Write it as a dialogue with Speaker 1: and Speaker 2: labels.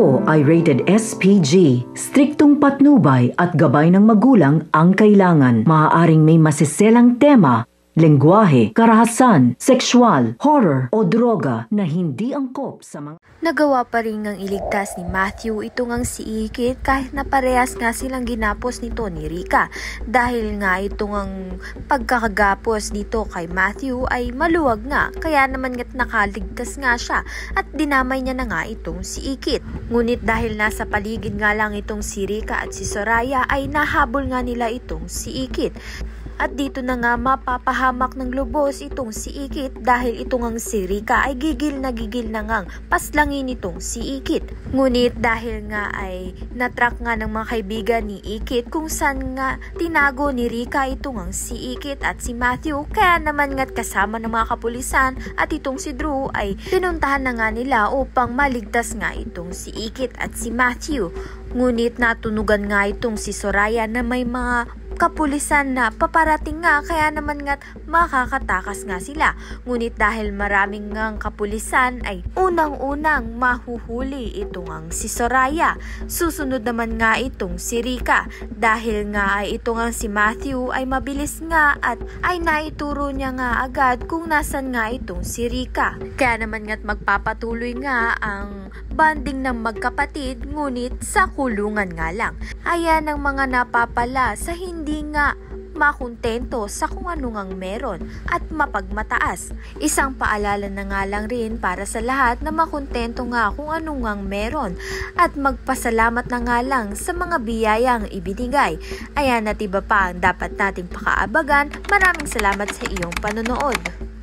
Speaker 1: ito ay rated SPG. Striktong patnubay at gabay ng magulang ang kailangan. Maaaring may masiselang tema, lengguwahe, karahasan, sexual, horror o droga na hindi angkop sa mga...
Speaker 2: Nagawa pa rin ngang iligtas ni Matthew ito ngang si Ikit kahit na parehas nga silang ginapos nito ni Rika. Dahil nga ito ngang pagkakagapos dito kay Matthew ay maluwag nga, kaya naman nga't nakaligtas nga siya at dinamay niya na nga itong si Ikit. Ngunit dahil nasa paligid nga lang itong si Rika at si Soraya ay nahabol nga nila itong si Ikit. At dito na nga mapapahamak ng lubos itong si Ikit dahil ito ngang si Rika ay gigil na ngang paslangin itong si Ikit. Ngunit dahil nga ay natrack nga ng mga kaibigan ni Ikit kung saan nga tinago ni Rika ito ngang si Ikit at si Matthew, kaya naman nga't kasama ng mga kapulisan at itong si Drew ay pinuntahan na nga nila upang maligtas nga itong si Ikit at si Matthew. Ngunit natunugan nga itong si Soraya na may mga kapulisan na paparating nga, kaya naman nga't makakatakas nga sila. Ngunit dahil maraming ngang kapulisan ay unang-unang mahuhuli itong ang si Soraya. Susunod naman nga itong si Rika dahil nga ay itong ang si Matthew ay mabilis nga at ay naituro niya nga agad kung nasan nga itong si Rika. Kaya naman nga't magpapatuloy nga ang banding ng magkapatid, ngunit sa kulungan nga lang. Ayan ang mga napapala sa hindi nga makontento sa kung ano ngang meron at mapagmataas. Isang paalala na nga lang rin para sa lahat na makontento nga kung ano ngang meron at magpasalamat na nga lang sa mga biyayang ibinigay. Ayan at iba pa ang dapat nating pakaabagan. Maraming salamat sa iyong panonood.